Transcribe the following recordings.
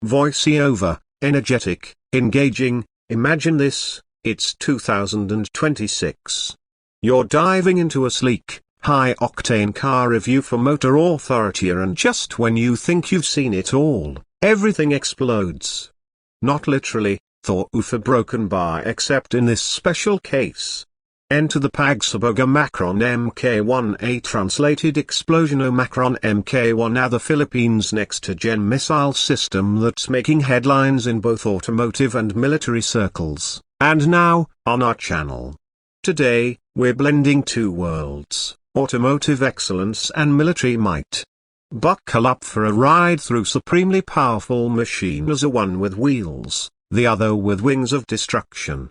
voiceover, energetic, engaging. Imagine this, it's 2026. You're diving into a sleek, high-octane car review for Motor Authority, and just when you think you've seen it all, everything explodes. Not literally, Thor for broken bar, except in this special case. Enter the Pagsabog MK1, a translated explosion Omicron MK1, now the Philippines' next-gen missile system that's making headlines in both automotive and military circles, and now, on our channel. Today, we're blending two worlds, automotive excellence and military might. Buckle up for a ride through supremely powerful machines, one with wheels, the other with wings of destruction.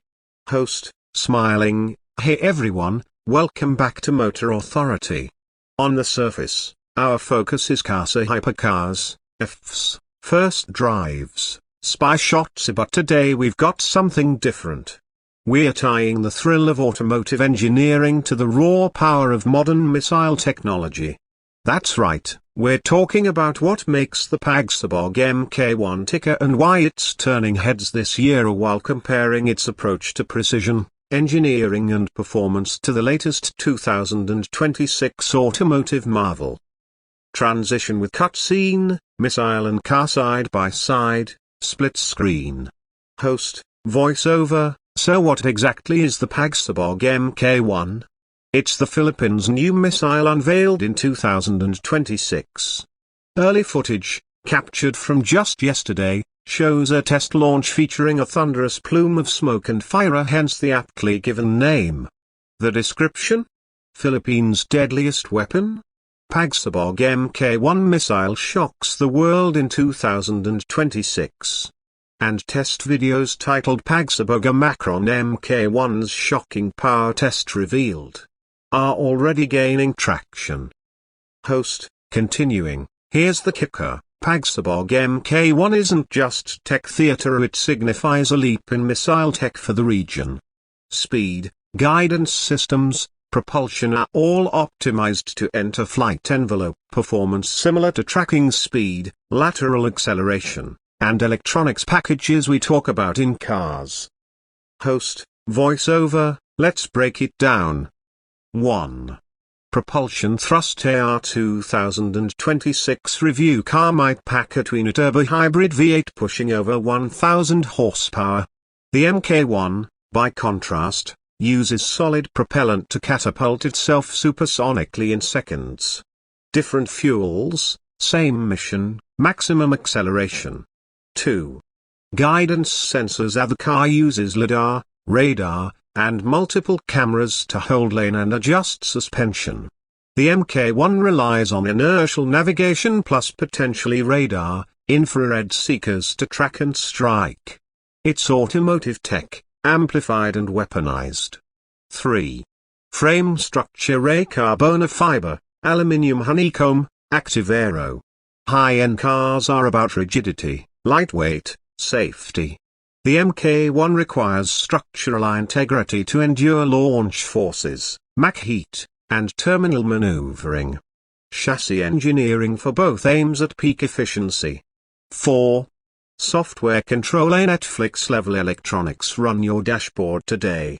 Host, smiling. Hey everyone, welcome back to Motor Authority. On the surface, our focus is cars, hypercars, EVs, first drives, spy shots, but today we've got something different. We're tying the thrill of automotive engineering to the raw power of modern missile technology. That's right, we're talking about what makes the Pagsabog MK1 ticker and why it's turning heads this year while comparing its approach to precision, engineering and performance to the latest 2026 automotive marvel. Transition with cutscene, missile and car side by side, split screen. Host, voiceover. So what exactly is the Pagsabog MK1? It's the Philippines' new missile unveiled in 2026. Early footage, captured from just yesterday, shows a test launch featuring a thunderous plume of smoke and fire, hence the aptly given name. The description? Philippines' deadliest weapon? Pagsabog MK1 missile shocks the world in 2026. And test videos titled Pagsabog MK1's shocking power test revealed are already gaining traction. Host, continuing, here's the kicker. Pagsabog MK1 isn't just tech theater, it signifies a leap in missile tech for the region. Speed, guidance systems, propulsion are all optimized to enter flight envelope, performance similar to tracking speed, lateral acceleration, and electronics packages we talk about in cars. Host, voiceover, let's break it down. 1. Propulsion thrust. AR 2026 review car might pack a twin-turbo hybrid V8 pushing over 1000 horsepower. The MK1, by contrast, uses solid propellant to catapult itself supersonically in seconds. Different fuels, same mission, maximum acceleration. 2. Guidance sensors. The car uses LiDAR, radar, and multiple cameras to hold lane and adjust suspension. The MK1 relies on inertial navigation plus potentially radar, infrared seekers to track and strike. It's automotive tech, amplified and weaponized. 3. Frame structure. A carbon fiber, aluminium honeycomb, active aero. High-end cars are about rigidity, lightweight, safety. The MK1 requires structural integrity to endure launch forces, Mach heat, and terminal maneuvering. Chassis engineering for both aims at peak efficiency. 4. Software control. Netflix-level electronics run your dashboard today.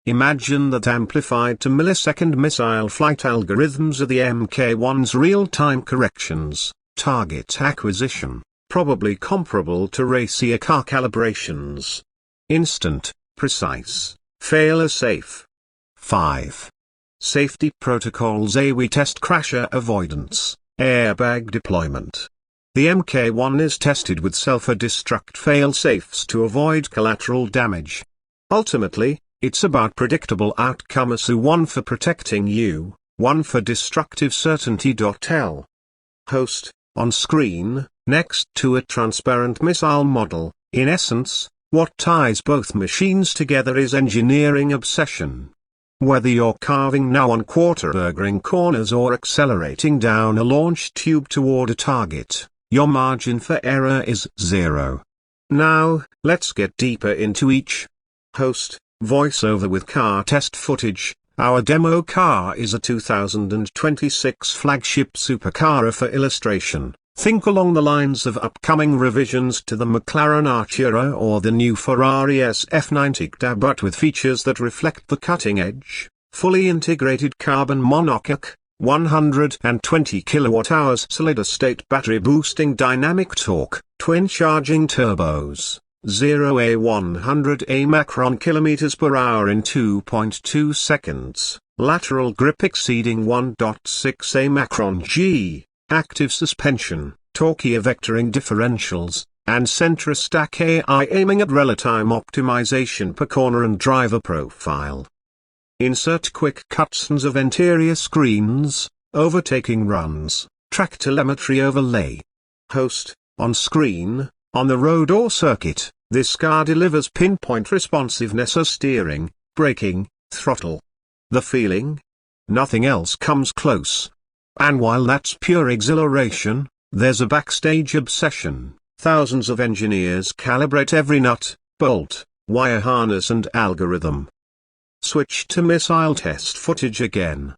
Imagine that amplified to millisecond missile flight algorithms are the MK1's real-time corrections, target acquisition, probably comparable to racier car calibrations. Instant, precise, fail-safe. 5. Safety protocols. We test crash avoidance, airbag deployment. The MK1 is tested with self-destruct fail-safes to avoid collateral damage. Ultimately, it's about predictable outcomes. 1 for protecting you, 1 for destructive certainty. L. Host, on screen, next to a transparent missile model. In essence, what ties both machines together is engineering obsession. Whether you're carving now on quarter-burgering corners or accelerating down a launch tube toward a target, your margin for error is 0. Now, let's get deeper into each. Host, voiceover with car test footage. Our demo car is a 2026 flagship supercar. For illustration, Think along the lines of upcoming revisions to the McLaren Artura or the new Ferrari SF90, but with features that reflect the cutting edge. Fully integrated carbon monocoque, 120 kWh solid-state battery boosting dynamic torque, twin charging turbos, 0-100 Macron km/h in 2.2 seconds, lateral grip exceeding 1.6 Macron G, active suspension, torquey vectoring differentials, and Centra-Stack AI aiming at real-time optimization per corner and driver profile. Insert quick cutscenes of interior screens, overtaking runs, track telemetry overlay. Host, on screen, on the road or circuit, this car delivers pinpoint responsiveness of steering, braking, throttle. The feeling? Nothing else comes close. And while that's pure exhilaration, there's a backstage obsession. Thousands of engineers calibrate every nut, bolt, wire harness and algorithm. Switch to missile test footage again.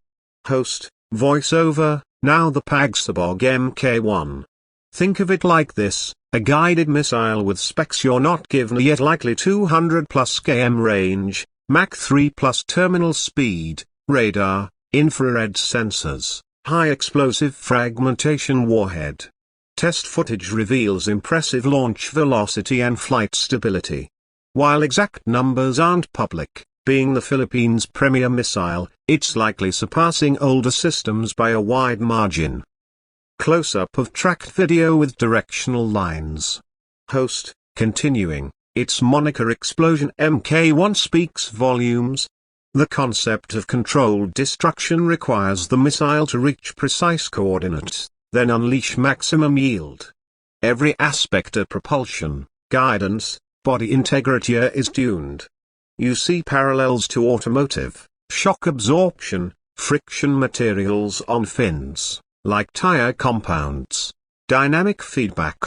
Host, voiceover, now the Pagsabog MK1. Think of it like this, a guided missile with specs you're not given yet, likely 200+ km range, Mach 3+ terminal speed, radar, infrared sensors, high explosive fragmentation warhead. Test footage reveals impressive launch velocity and flight stability. While exact numbers aren't public, being the Philippines' premier missile, it's likely surpassing older systems by a wide margin. Close-up of tracked video with directional lines. Host, continuing, its moniker Explosion MK1 speaks volumes. The concept of controlled destruction requires the missile to reach precise coordinates, then unleash maximum yield. Every aspect of propulsion, guidance, body integrity is tuned. You see parallels to automotive, shock absorption, friction materials on fins, like tire compounds, dynamic feedback.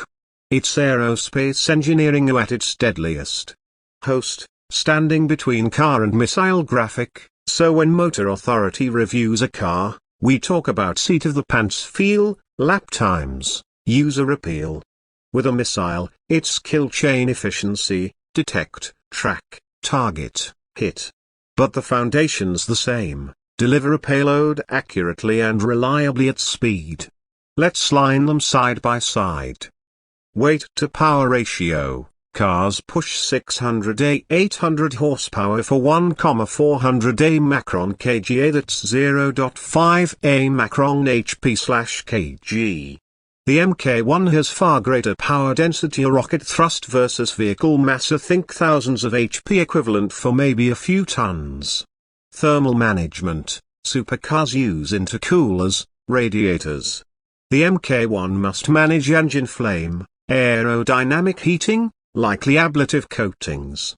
It's aerospace engineering at its deadliest. Host, standing between car and missile graphic, so when Motor Authority reviews a car, we talk about seat of the pants feel, lap times, user appeal. With a missile, it's kill chain efficiency, detect, track, target, hit. But the foundation's the same, deliver a payload accurately and reliably at speed. Let's line them side by side. Weight to power ratio, cars push 800 horsepower for 1,400 Macron kg, that's 0.5 Macron HP/kg. The MK1 has far greater power density or rocket thrust versus vehicle mass, think thousands of HP equivalent for maybe a few tons. Thermal management, supercars use intercoolers, radiators. The MK1 must manage engine flame, aerodynamic heating, likely ablative coatings.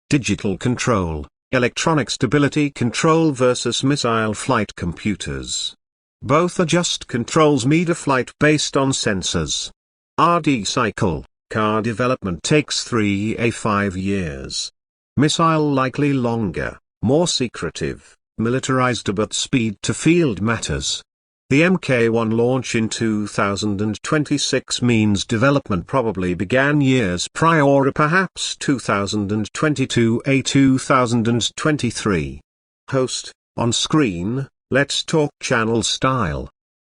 Digital control, electronic stability control versus missile flight computers. Both adjust controls mid-flight based on sensors. RD cycle, car development takes 3–5 years. Missile likely longer, more secretive, militarized, but speed to field matters. The MK1 launch in 2026 means development probably began years prior, or perhaps 2022–2023. Host, on screen, let's talk channel style.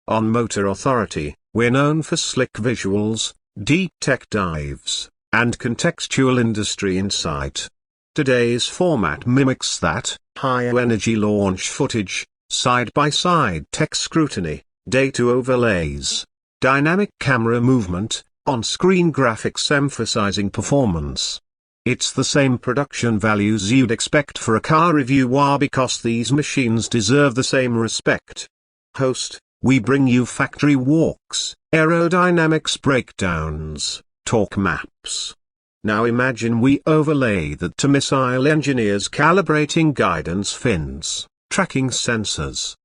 On Motor Authority, we're known for slick visuals, deep tech dives, and contextual industry insight. Today's format mimics that: high-energy launch footage, side-by-side tech scrutiny, data overlays, dynamic camera movement, on-screen graphics emphasizing performance. It's the same production values you'd expect for a car reviewer, because these machines deserve the same respect. Host, we bring you factory walks, aerodynamics breakdowns, torque maps. Now imagine we overlay that to missile engineers calibrating guidance fins, tracking sensors.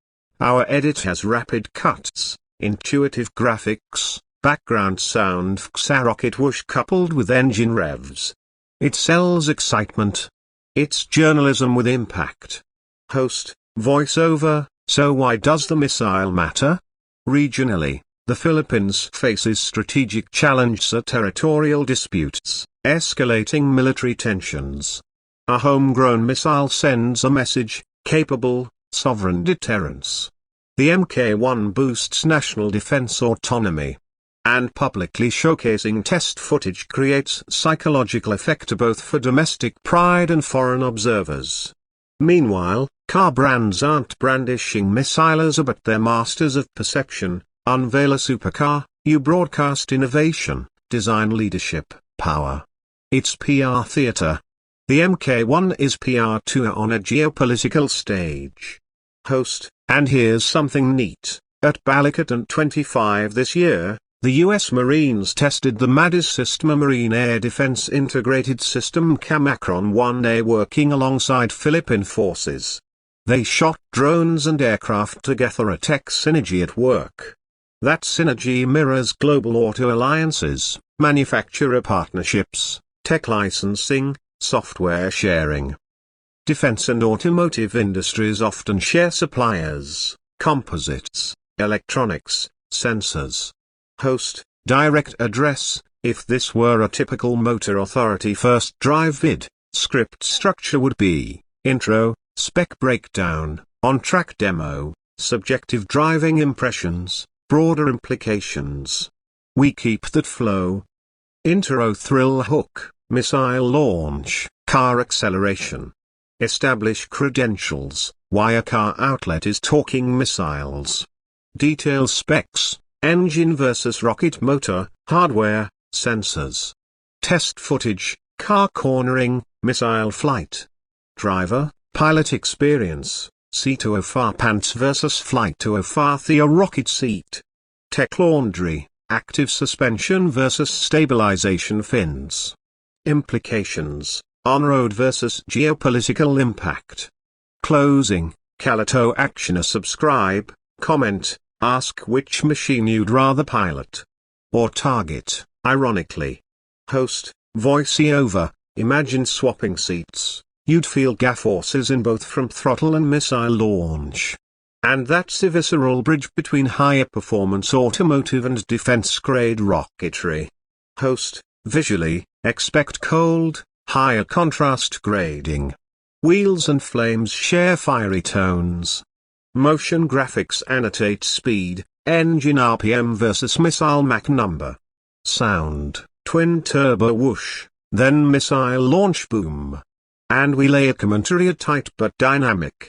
Our edit has rapid cuts, intuitive graphics, background sound, a rocket whoosh coupled with engine revs. It sells excitement. It's journalism with impact. Host, voiceover, so why does the missile matter? Regionally, The Philippines faces strategic challenges, territorial disputes, escalating military tensions. A homegrown missile sends a message: capable, sovereign deterrence. The MK1 boosts national defense autonomy. And publicly showcasing test footage creates psychological effect both for domestic pride and foreign observers. Meanwhile, car brands aren't brandishing missiles but they're masters of perception. Unveil a supercar, you broadcast innovation, design leadership, power. It's PR theater. The MK1 is PR tour on a geopolitical stage. Host, and here's something neat, at Balikatan 25 this year, the U.S. Marines tested the MADIS system, a Marine Air Defense Integrated System Camacron 1A working alongside Philippine forces. They shot drones and aircraft together, a tech synergy at work. That synergy mirrors global auto alliances, manufacturer partnerships, tech licensing, software sharing. Defense and automotive industries often share suppliers, composites, electronics, sensors. Host, direct address. If this were a typical motor authority first drive vid, script structure would be: intro, spec breakdown, on-track demo, subjective driving impressions, broader implications. We keep that flow. Intro, thrill hook, missile launch, car acceleration. Establish credentials, why a car outlet is talking missiles. Detail specs, engine versus rocket motor, hardware, sensors. Test footage, car cornering, missile flight. Driver, pilot experience, seat to far pants versus flight to far the rocket seat. Tech laundry, active suspension versus stabilization fins. Implications, on-road versus geopolitical impact. Closing, Calato actioner, subscribe, comment, ask which machine you'd rather pilot or target, ironically. Host, voiceover, imagine swapping seats, you'd feel gap forces in both from throttle and missile launch. And that's a visceral bridge between higher performance automotive and defense-grade rocketry. Host, visually, expect cold, higher contrast grading. Wheels and flames share fiery tones. Motion graphics annotate speed, engine RPM versus missile Mach number. Sound, twin turbo whoosh, then missile launch boom. And we lay a commentary, a tight but dynamic.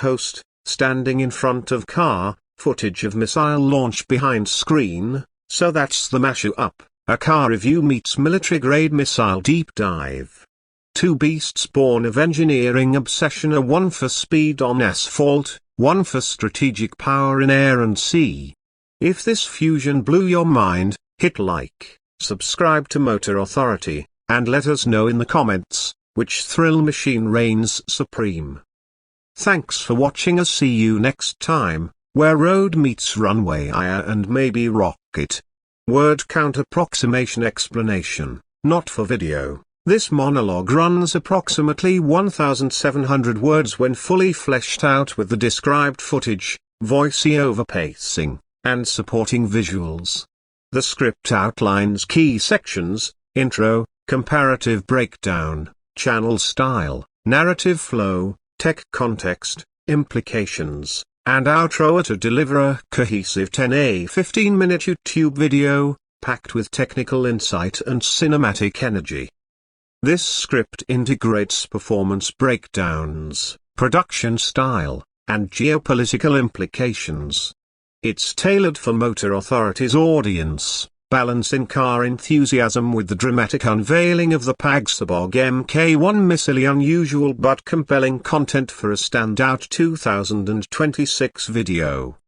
Host, standing in front of car, footage of missile launch behind screen, so that's the mash-up, a car review meets military-grade missile deep dive. Two beasts born of engineering obsession, a one for speed on asphalt, one for strategic power in air and sea. If this fusion blew your mind, hit like, subscribe to Motor Authority, and let us know in the comments, which thrill machine reigns supreme. Thanks for watching us. See you next time, where road meets runway, and maybe rocket. Word count approximation explanation, not for video. This monologue runs approximately 1,700 words when fully fleshed out with the described footage, voiceover pacing, and supporting visuals. The script outlines key sections: intro, comparative breakdown, channel style, narrative flow, tech context, implications, and outro to deliver a cohesive 15-minute YouTube video, packed with technical insight and cinematic energy. This script integrates performance breakdowns, production style, and geopolitical implications. It's tailored for Motor Authority's audience, balancing car enthusiasm with the dramatic unveiling of the Pagsabog MK1 missile, unusual but compelling content for a standout 2026 video.